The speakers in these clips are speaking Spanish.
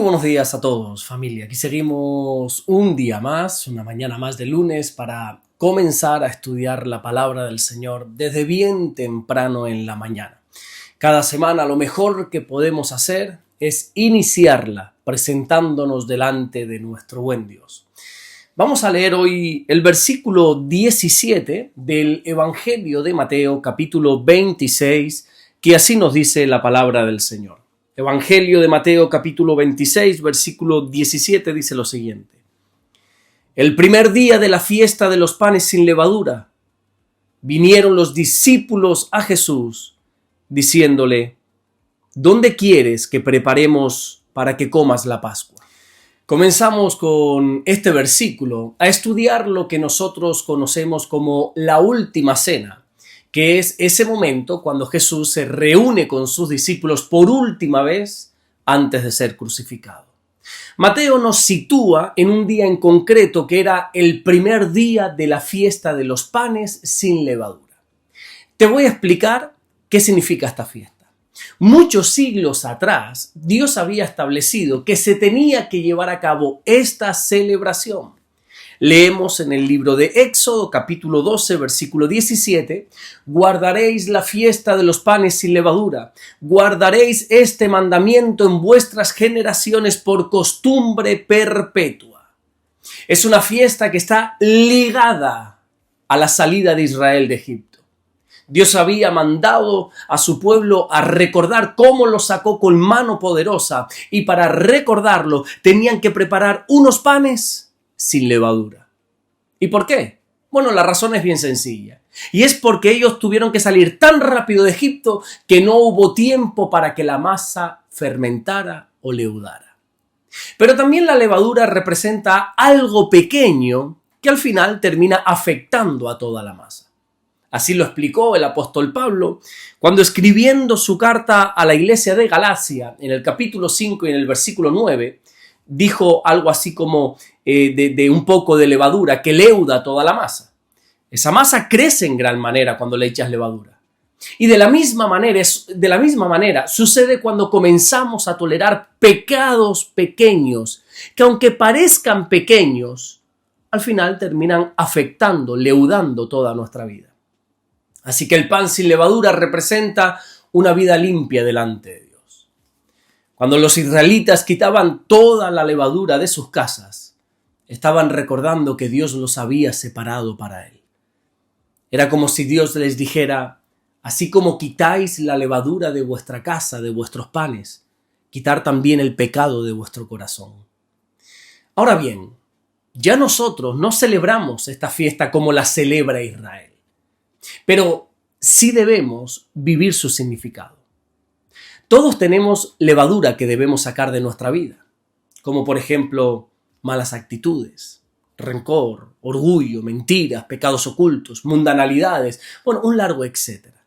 buenos días a todos, familia. Aquí seguimos un día más, una mañana más de lunes para comenzar a estudiar la palabra del Señor desde bien temprano en la mañana. Cada semana lo mejor que podemos hacer es iniciarla presentándonos delante de nuestro buen Dios. Vamos a leer hoy el versículo 17 del Evangelio de Mateo, capítulo 26, que así nos dice la palabra del Señor. Evangelio de Mateo capítulo 26, versículo 17 dice lo siguiente. El primer día de la fiesta de los panes sin levadura, vinieron los discípulos a Jesús, diciéndole, ¿dónde quieres que preparemos para que comas la Pascua? Comenzamos con este versículo a estudiar lo que nosotros conocemos como la última cena, que es ese momento cuando Jesús se reúne con sus discípulos por última vez antes de ser crucificado. Mateo nos sitúa en un día en concreto que era el primer día de la fiesta de los panes sin levadura. Te voy a explicar qué significa esta fiesta. Muchos siglos atrás, Dios había establecido que se tenía que llevar a cabo esta celebración. Leemos en el libro de Éxodo, capítulo 12, versículo 17, guardaréis la fiesta de los panes sin levadura, guardaréis este mandamiento en vuestras generaciones por costumbre perpetua. Es una fiesta que está ligada a la salida de Israel de Egipto. Dios había mandado a su pueblo a recordar cómo lo sacó con mano poderosa y para recordarlo tenían que preparar unos panes sin levadura. ¿Y por qué? Bueno, la razón es bien sencilla. Y es porque ellos tuvieron que salir tan rápido de Egipto que no hubo tiempo para que la masa fermentara o leudara. Pero también la levadura representa algo pequeño que al final termina afectando a toda la masa. Así lo explicó el apóstol Pablo cuando escribiendo su carta a la iglesia de Galacia, en el capítulo 5 y en el versículo 9, dijo algo así como de un poco de levadura que leuda toda la masa. Esa masa crece en gran manera cuando le echas levadura. Y de la misma manera sucede cuando comenzamos a tolerar pecados pequeños, que aunque parezcan pequeños, al final terminan afectando, leudando toda nuestra vida. Así que el pan sin levadura representa una vida limpia delante de Dios. Cuando los israelitas quitaban toda la levadura de sus casas, estaban recordando que Dios los había separado para Él. Era como si Dios les dijera, así como quitáis la levadura de vuestra casa, de vuestros panes, quitar también el pecado de vuestro corazón. Ahora bien, ya nosotros no celebramos esta fiesta como la celebra Israel, pero sí debemos vivir su significado. Todos tenemos levadura que debemos sacar de nuestra vida, como por ejemplo malas actitudes, rencor, orgullo, mentiras, pecados ocultos, mundanalidades, un largo etcétera.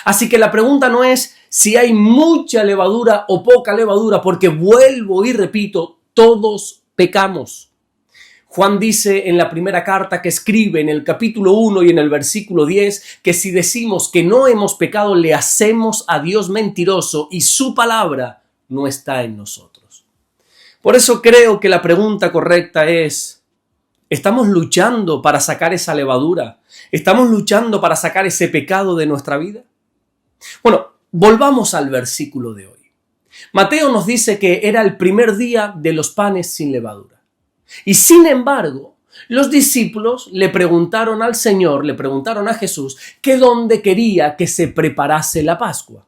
Así que la pregunta no es si hay mucha levadura o poca levadura, porque vuelvo y repito, todos pecamos. Juan dice en la primera carta que escribe en el capítulo 1 y en el versículo 10 que si decimos que no hemos pecado, le hacemos a Dios mentiroso y su palabra no está en nosotros. Por eso creo que la pregunta correcta es, ¿estamos luchando para sacar esa levadura? ¿Estamos luchando para sacar ese pecado de nuestra vida? Bueno, volvamos al versículo de hoy. Mateo nos dice que era el primer día de los panes sin levadura. Y sin embargo, los discípulos le preguntaron al Señor, le preguntaron a Jesús, que dónde quería que se preparase la Pascua.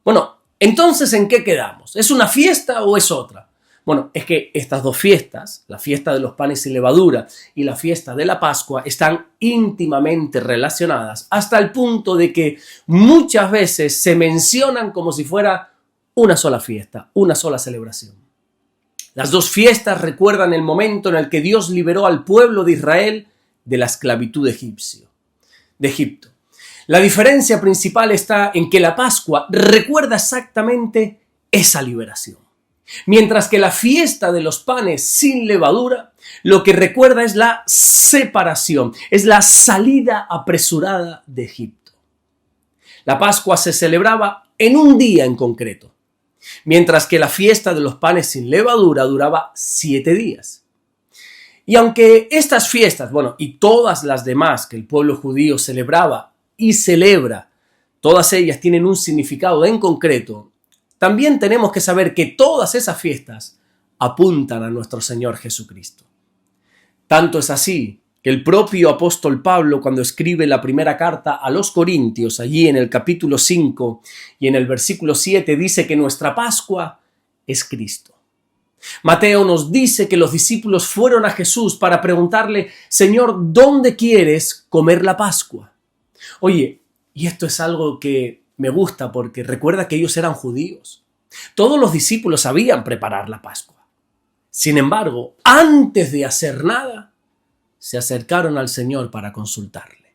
Bueno, entonces, ¿en qué quedamos? ¿Es una fiesta o es otra? Bueno, es que estas dos fiestas, la fiesta de los panes sin levadura y la fiesta de la Pascua, están íntimamente relacionadas hasta el punto de que muchas veces se mencionan como si fuera una sola fiesta, una sola celebración. Las dos fiestas recuerdan el momento en el que Dios liberó al pueblo de Israel de la esclavitud de Egipto. La diferencia principal está en que la Pascua recuerda exactamente esa liberación, mientras que la fiesta de los panes sin levadura lo que recuerda es la separación, es la salida apresurada de Egipto. La Pascua se celebraba en un día en concreto. mientras que la fiesta de los panes sin levadura duraba 7 días. Y aunque estas fiestas, y todas las demás que el pueblo judío celebraba y celebra, todas ellas tienen un significado en concreto, también tenemos que saber que todas esas fiestas apuntan a nuestro Señor Jesucristo. Tanto es así que el propio apóstol Pablo, cuando escribe la primera carta a los Corintios, allí en el capítulo 5 y en el versículo 7, dice que nuestra Pascua es Cristo. Mateo nos dice que los discípulos fueron a Jesús para preguntarle: Señor, ¿dónde quieres comer la Pascua? Oye, y esto es algo que me gusta porque recuerda que ellos eran judíos. Todos los discípulos sabían preparar la Pascua. Sin embargo, antes de hacer nada, se acercaron al Señor para consultarle.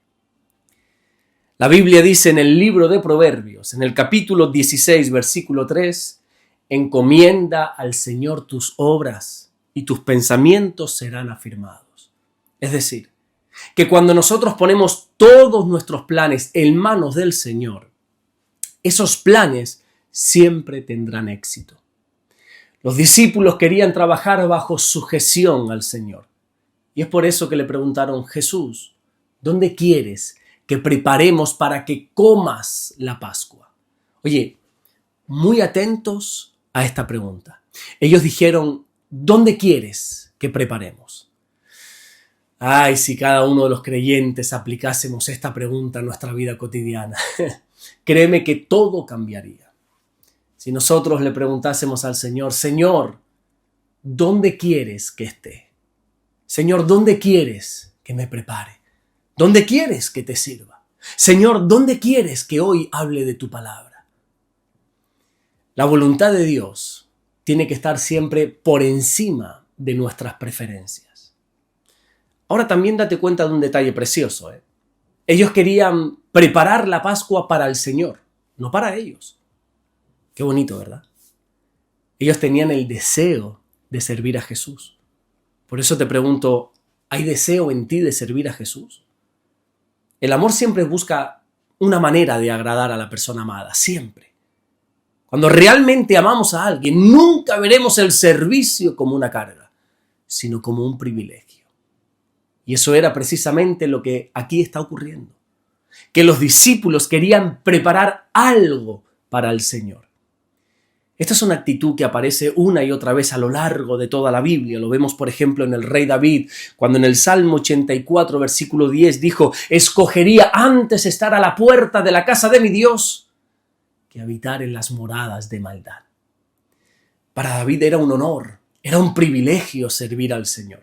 La Biblia dice en el libro de Proverbios, en el capítulo 16, versículo 3, encomienda al Señor tus obras y tus pensamientos serán afirmados. Es decir, que cuando nosotros ponemos todos nuestros planes en manos del Señor, esos planes siempre tendrán éxito. Los discípulos querían trabajar bajo sujeción al Señor. Y es por eso que le preguntaron: Jesús, ¿dónde quieres que preparemos para que comas la Pascua? Oye, muy atentos a esta pregunta. Ellos dijeron: ¿dónde quieres que preparemos? Ay, si cada uno de los creyentes aplicásemos esta pregunta a nuestra vida cotidiana, créeme que todo cambiaría. Si nosotros le preguntásemos al Señor: Señor, ¿dónde quieres que esté? Señor, ¿dónde quieres que me prepare? ¿Dónde quieres que te sirva? Señor, ¿dónde quieres que hoy hable de tu palabra? La voluntad de Dios tiene que estar siempre por encima de nuestras preferencias. Ahora también date cuenta de un detalle precioso. Ellos querían preparar la Pascua para el Señor, no para ellos. Qué bonito, ¿verdad? Ellos tenían el deseo de servir a Jesús. Por eso te pregunto, ¿hay deseo en ti de servir a Jesús? El amor siempre busca una manera de agradar a la persona amada, siempre. Cuando realmente amamos a alguien, nunca veremos el servicio como una carga, sino como un privilegio. Y eso era precisamente lo que aquí está ocurriendo. Que los discípulos querían preparar algo para el Señor. Esta es una actitud que aparece una y otra vez a lo largo de toda la Biblia. Lo vemos, por ejemplo, en el rey David, cuando en el Salmo 84, versículo 10, dijo: escogería antes estar a la puerta de la casa de mi Dios que habitar en las moradas de maldad. Para David era un honor, era un privilegio servir al Señor.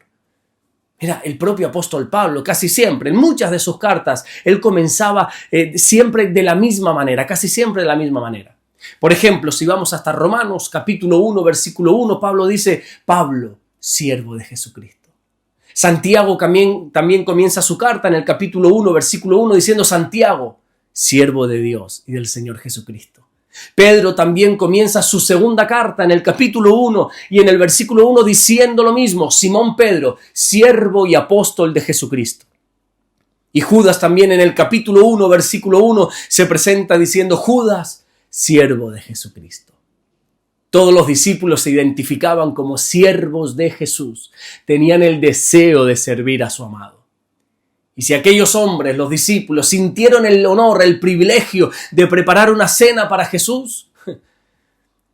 Mira, el propio apóstol Pablo, casi siempre, en muchas de sus cartas, él comenzaba siempre de la misma manera, casi siempre de la misma manera. Por ejemplo, si vamos hasta Romanos capítulo 1, versículo 1, Pablo dice: Pablo, siervo de Jesucristo. Santiago también comienza su carta en el capítulo 1, versículo 1, diciendo: Santiago, siervo de Dios y del Señor Jesucristo. Pedro también comienza su segunda carta en el capítulo 1 y en el versículo 1 diciendo lo mismo: Simón Pedro, siervo y apóstol de Jesucristo. Y Judas también en el capítulo 1, versículo 1 se presenta diciendo: Judas, siervo de Jesucristo. Todos los discípulos se identificaban como siervos de Jesús. Tenían el deseo de servir a su amado. Y si aquellos hombres, los discípulos, sintieron el honor, el privilegio de preparar una cena para Jesús,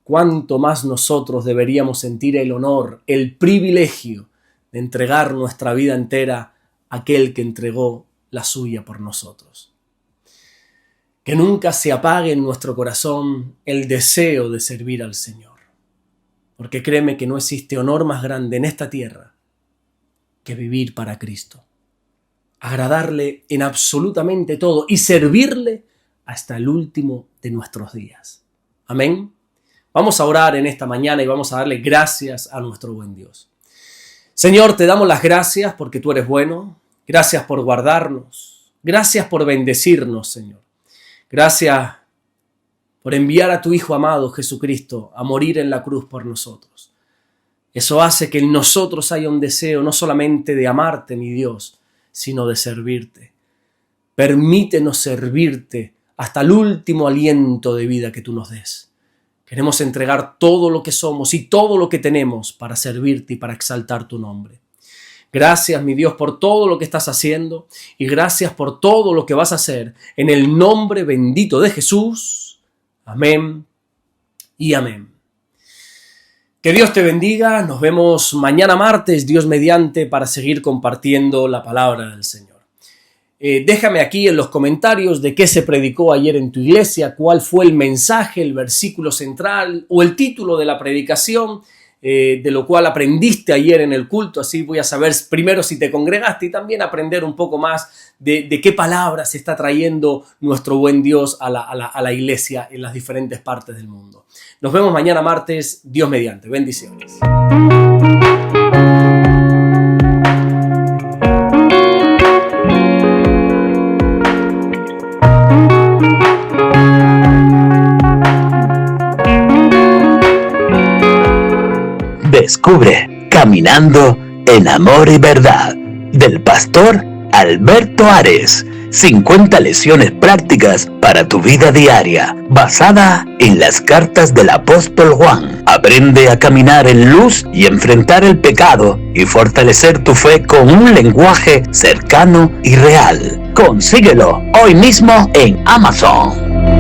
¿cuánto más nosotros deberíamos sentir el honor, el privilegio de entregar nuestra vida entera a aquel que entregó la suya por nosotros? Que nunca se apague en nuestro corazón el deseo de servir al Señor. Porque créeme que no existe honor más grande en esta tierra que vivir para Cristo. Agradarle en absolutamente todo y servirle hasta el último de nuestros días. Amén. Vamos a orar en esta mañana y vamos a darle gracias a nuestro buen Dios. Señor, te damos las gracias porque tú eres bueno. Gracias por guardarnos. Gracias por bendecirnos, Señor. Gracias por enviar a tu Hijo amado Jesucristo a morir en la cruz por nosotros. Eso hace que en nosotros haya un deseo no solamente de amarte, mi Dios, sino de servirte. Permítenos servirte hasta el último aliento de vida que tú nos des. Queremos entregar todo lo que somos y todo lo que tenemos para servirte y para exaltar tu nombre. Gracias, mi Dios, por todo lo que estás haciendo y gracias por todo lo que vas a hacer. En el nombre bendito de Jesús. Amén y amén. Que Dios te bendiga. Nos vemos mañana martes, Dios mediante, para seguir compartiendo la palabra del Señor. Déjame aquí en los comentarios de qué se predicó ayer en tu iglesia, cuál fue el mensaje, el versículo central o el título de la predicación, de lo cual aprendiste ayer en el culto. Así voy a saber primero si te congregaste y también aprender un poco más de qué palabras está trayendo nuestro buen Dios a la iglesia en las diferentes partes del mundo. Nos vemos mañana martes, Dios mediante. Bendiciones. Descubre Caminando en Amor y Verdad del pastor Alberto Ares. 50 lecciones prácticas para tu vida diaria, basada en las cartas del apóstol Juan. Aprende a caminar en luz y enfrentar el pecado y fortalecer tu fe con un lenguaje cercano y real. Consíguelo hoy mismo en Amazon.